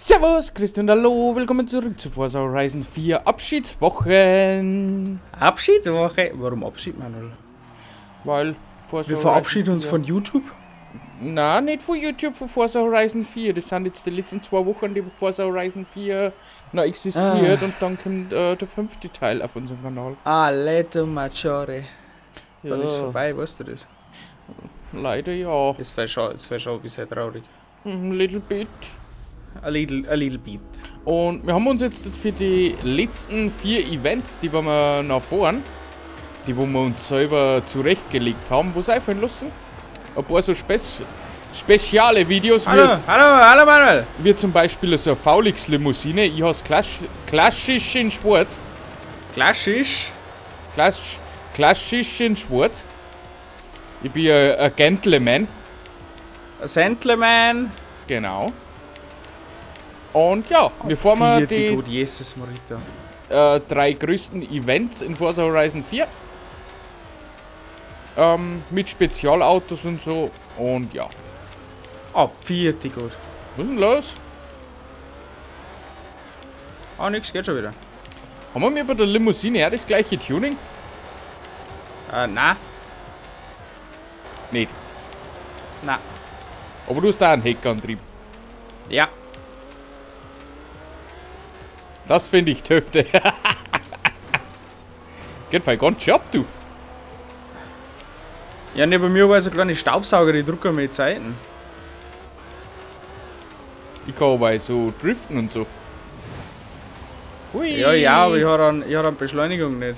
Servus, Christian, hallo, willkommen zurück zu Forza Horizon 4 Abschiedswochen. Abschiedswoche? Warum Abschied, Manuel? Weil Forza Wir Horizon verabschieden uns 4 von YouTube? Nein, nicht von YouTube, von Forza Horizon 4. Das sind jetzt die letzten 2 Wochen, die Forza Horizon 4 noch existiert und dann kommt der 5. Teil auf unserem Kanal. Leto Maggiore. Dann ist vorbei, weißt du das? Leider ja. Das wäre schon ein bisschen traurig. Little bit. A little bit. Und wir haben uns jetzt für die letzten 4 Events, die wir noch fahren, die wo wir uns selber zurechtgelegt haben, was einfallen lassen. Ein paar so spezielle Videos Hallo Manuel! wie zum Beispiel so eine Faulix-Limousine. Ich habe es klassisch in Schwarz. Klassisch? Klassisch in Schwarz. Ich bin ein Gentleman. Ein Gentleman? Genau. Und ja, wir fahren die gut, Jesus Marita. 3 größten Events in Forza Horizon 4. Mit Spezialautos und so. Und ja. Vierte gut. Was ist denn los? Nix, geht schon wieder. Haben wir bei der Limousine auch das gleiche Tuning? Nein. Nicht. Nein. Aber du hast da einen Heckantrieb. Ja. Das finde ich töfte. Geht voll ganz schön ab, du. Ja, neben mir war so kleine Staubsauger, die drucken mit Zeiten. Ich kann aber so driften und so. Hui. Ja, aber ich habe eine Beschleunigung nicht.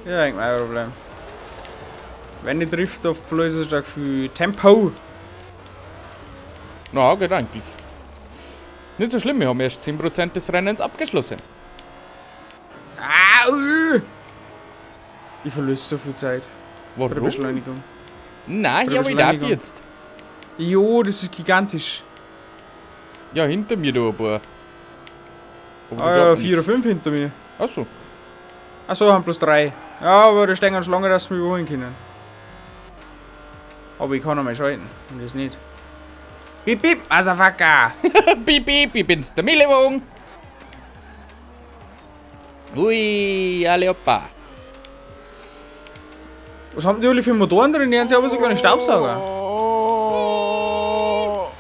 Ja, eigentlich mein Problem. Wenn ich trifft, auf ist es stark viel Tempo. Na, geht eigentlich. Nicht so schlimm, wir haben erst 10% des Rennens abgeschlossen. Ich verliere so viel Zeit bei der Warum? Beschleunigung. Nein, Bei hier der aber ich darf Beschleunigung. jetzt. Jo, das ist gigantisch. Ja, hinter mir da ein paar. Aber Ja, 4 oder 5 hinter mir. Achso. Achso, haben bloß 3. Ja, aber da stehen schon lange, dass sie mich überholen können. Aber ich kann noch mal schalten. Und das nicht. Bip, bip, Motherfucker! Piep, piep, ich bin's, der Millewung. Ui, alle Opa. Was haben die alle für Motoren drin? Die haben sie aber sogar einen Staubsauger.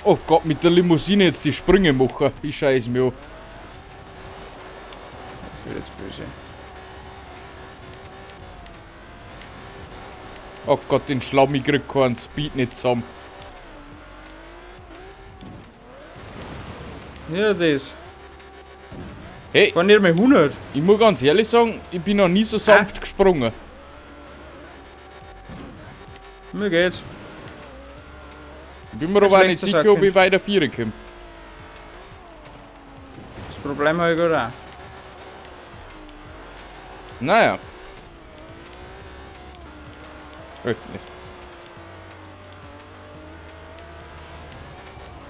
Oh Gott, mit der Limousine jetzt die Sprünge machen. Ich scheiß mir an. Das wird jetzt böse. Oh Gott, den Schlamm, ich krieg keinen Speed nicht zusammen. Ja, das. Hey, Fahren nicht mehr 100. ich muss ganz ehrlich sagen, ich bin noch nie so sanft gesprungen. Mir geht's. Ich bin mir aber auch nicht schlechter sicher, Sack ob ich bei der 4 komme. Das Problem habe ich gerade auch. Naja. Hilft nicht.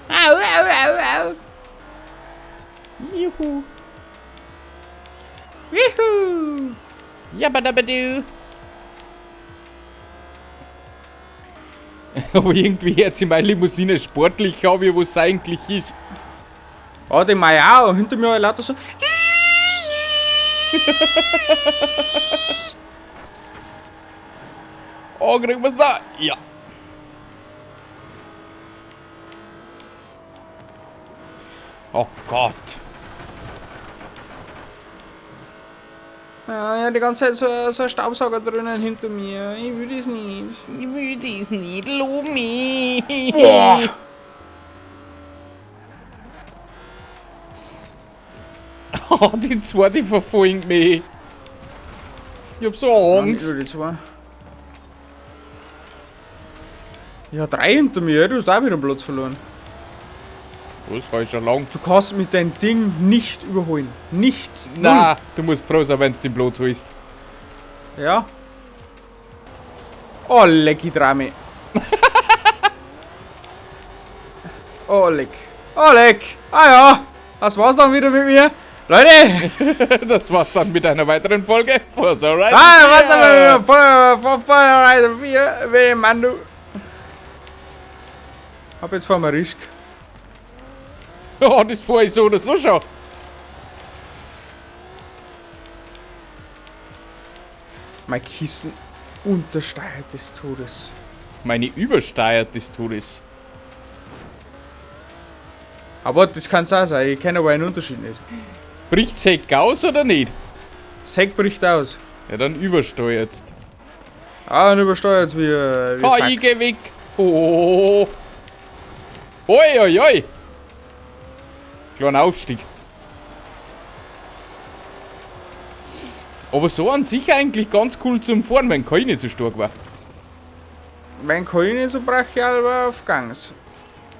Au, au, au, au. Juhu. Juhu. Jabadabadu. Aber irgendwie hört sich meine Limousine sportlich an, wie was eigentlich ist. Die Maya und hinter mir lauter so. Oh, kriegen wir's da? Ja. Oh Gott. Ja, die ganze Zeit so ein Staubsauger drinnen hinter mir. Ich will das nicht. Ich will das nicht, Lumi. Boah. Oh, die zwei, die verfolgen mich. Ich hab so Angst. Die zwei. Ja, 3 hinter mir. Du hast auch wieder einen Platz verloren. Was, war ich schon lang? Du kannst mit deinem Ding nicht überholen. Nicht. Na, du musst froh sein, wenn's den Blut so ist. Null. Ja. Oh, lecky Drame. Oh, leck. Oh, leck. Ah ja. Das war's dann wieder mit mir. Leute. Das war's dann mit einer weiteren Folge Forza Horizon. Was dann wieder von Horizon 4. Wen Mann, du. Hab jetzt vor mir Risk. Ja, das fahre ich so oder so schon. Mein Kissen untersteuert des Todes. Meine übersteuert des Todes. Aber das kann es auch sein, ich kenne aber einen Unterschied nicht. Bricht's Heck aus oder nicht? Das Heck bricht aus. Ja, dann übersteuert's. Ah, dann übersteuert es wie KI, geh weg. Oh. Oi, oi, oi. Kleiner Aufstieg. Aber so an sich eigentlich ganz cool zum Fahren, wenn KI nicht so stark war. Mein KI nicht so brachial war auf Gangs.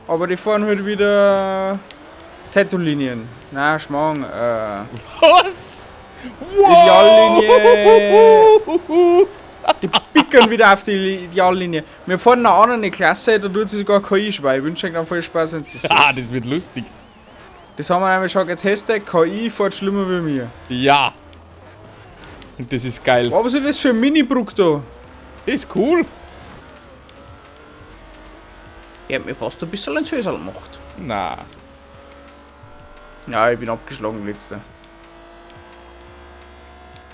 Aber die fahren halt wieder Tattoo-Linien. Na, Schmarrn, Was? Ideallinie. Die pickern wieder auf die Ideallinie. Wir fahren in einer anderen Klasse, da tut sie sogar KI schweigen. Ich wünsche euch dann viel Spaß, wenn sie es Ah, das wird lustig. Das haben wir nämlich schon getestet. KI fährt schlimmer wie mir. Ja. Und das ist geil. Was ist das für ein Mini-Bruck da? Das ist cool. Er hat mir fast ein bisschen ein Sösal gemacht. Na. Ja, ich bin abgeschlagen, letzter.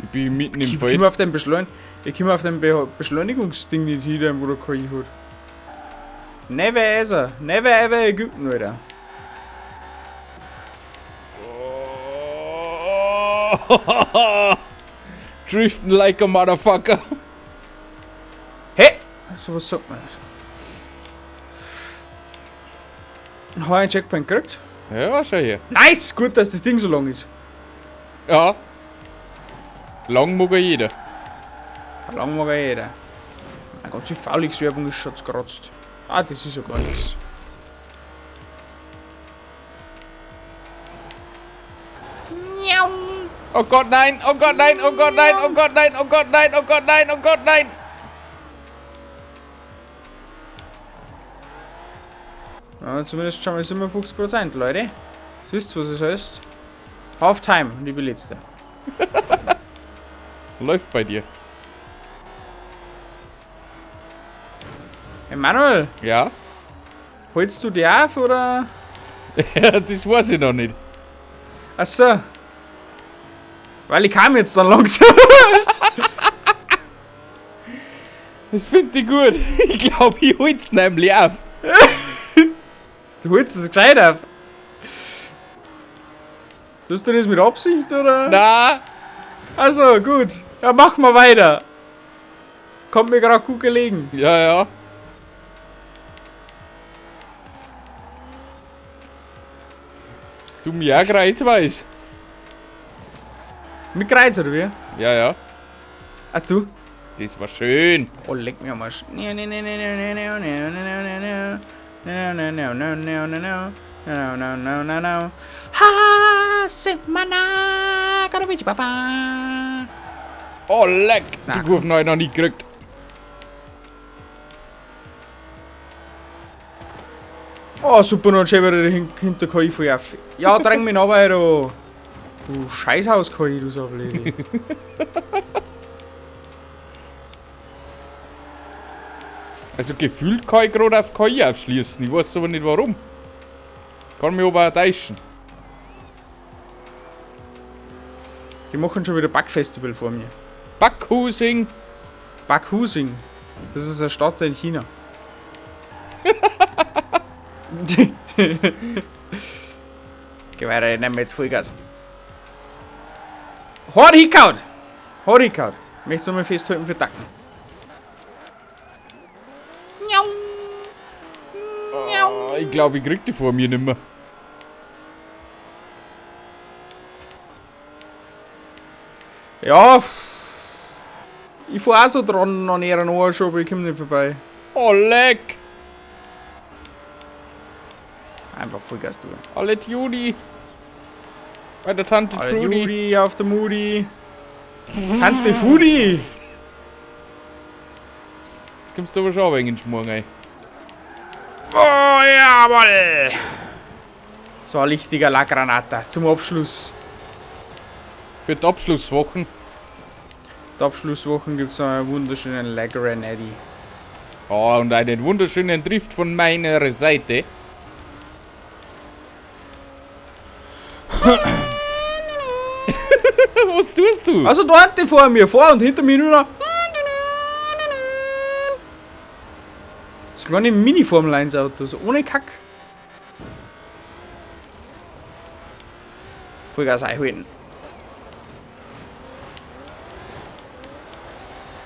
Ich bin mitten im Ich Feld. komme auf den Beschleunigungsding nicht hin, wo der KI hat. Never ever. Never ever Ägypten, Alter. Driften like a motherfucker. Hey! So was sagt man nicht. Habe ich einen Checkpoint gekriegt? Ja, schau her. Nice! Gut, dass das Ding so lang ist. Ja. Lang mag er jeder. Lang mag er jeder. Meine ganze Faulix-Werbung ist schon gekratzt. Ah, das ist ja gar nichts. Oh Gott, nein! Oh Gott, nein! Oh Gott, nein! Oh Gott, nein! Oh Gott, nein! Oh Gott, nein! Oh Gott, nein! Ja, zumindest schon mal 57%, Leute. Wisst ihr, was es heißt? Half-Time, liebe Letzte. Läuft bei dir. Emanuel, Ja? holst du die auf oder? Ja, das weiß ich noch nicht. Achso. Weil ich kam jetzt dann langsam. Das finde ich gut. Ich glaube, ich hol's nämlich auf. Du holst es gescheit auf. Tust du das mit Absicht oder? Na, Also gut. Ja, mach mal weiter. Kommt mir gerade gut gelegen. ja, ja. Du mir auch gereizt weiß. Mit Kreuz oder wie? Ja, ja. Ah, du? Das war schön. Oh, leck mich am Arsch. Oh, leck. Na, Die Kurven habe ich noch nie gekriegt. Oh, super, noch ein Schäber hinter KI voll auf. Ja, dräng mich noch weiter. Du Scheißhaus KI, du Sabledi. Also gefühlt kann ich gerade auf KI aufschließen. Ich weiß aber nicht warum. Kann mich aber auch täuschen. Die machen schon wieder Backfestival vor mir. Backhusing. Backhusing. Das ist eine Stadt in China. Geh weiter, ich nehme jetzt Vollgas. Hart hingehauen! Hart hingehauen. Möchtest du mal festhalten für Dacken? Oh, ich glaube, ich krieg die vor mir nicht mehr. Ja. Ich fahr auch so dran an ihren Ohren schon, aber ich komm nicht vorbei. Oh, leck. Einfach Vollgas tun. Alle Judy. Bei der Tante Alle Trudy. Judy auf der Moody. Tante Fudi! Jetzt kommst du aber schon ein wenig in den Schmorn rein. Oh, jawoll! So ein richtiger La Granata zum Abschluss. Für die Abschlusswochen. Die Abschlusswochen gibt es einen wunderschönen La Granati. Oh, und einen wunderschönen Drift von meiner Seite. Was tust du? Also dort vor mir, vor und hinter mir nur noch. Das ist gar nicht ein Mini-Formel-1-Auto, so ohne Kack. Vollgas einhalten.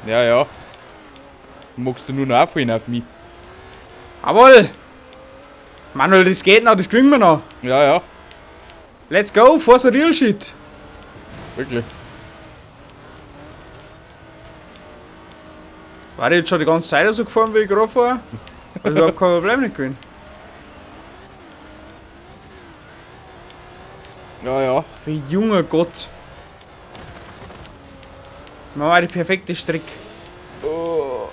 Ja, ja. Magst du nur noch aufholen auf mich? Jawohl! Manuel, das geht noch, das kriegen wir noch. Ja, ja. Let's go, for the real shit. Wirklich. War ich jetzt schon die ganze Zeit so gefahren, wie ich gerade war? Also überhaupt kein Problem nicht gewesen. Ja, ja. Wie junger Gott. Man war die perfekte Strick. Oh.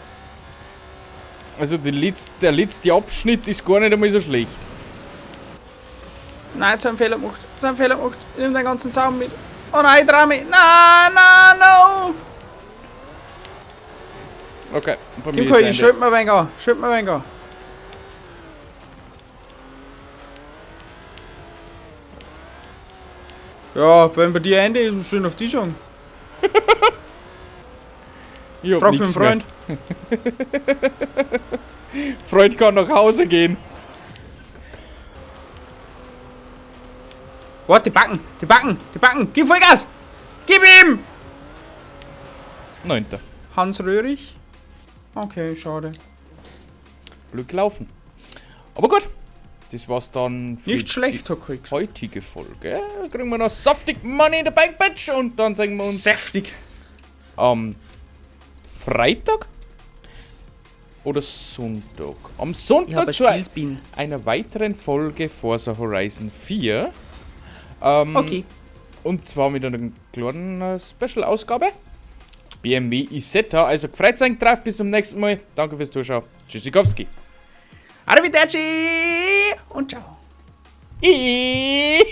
Also der letzte Abschnitt ist gar nicht einmal so schlecht. Nein, jetzt haben wir einen Fehler gemacht. Jetzt haben wir einen Fehler gemacht. Ich nehme den ganzen Zaun mit. Oh nein, ich trau mich. Nein, nein, no. Okay, bei mir Kim, ist ich Ende. schalt mir ein wenig an. Schalt mir ein wenig an. Ja, wenn bei dir Ende ist, was schön auf die schon. Ich hab Frag für einen nichts Freund. mehr. Freund kann nach Hause gehen. Warte, die backen, die backen, die backen. Gib Vollgas. Gib ihm. 9. Hans Röhrig. Okay, schade. Blöd gelaufen. Aber gut. Das war's dann für Nicht schlecht, die Herr Kriegs. heutige Folge. Kriegen wir noch saftig Money in der Bank Badge und dann sehen wir uns Säftig. am Freitag oder Sonntag. Am Sonntag zu einer weiteren Folge Forza Horizon 4. Okay. Und zwar mit einer kleinen Special-Ausgabe. BMW Isetta. Also gefreut sein drauf. Bis zum nächsten Mal. Danke fürs Zuschauen. Tschüssikowski. Arrivederci und ciao. Ihhh.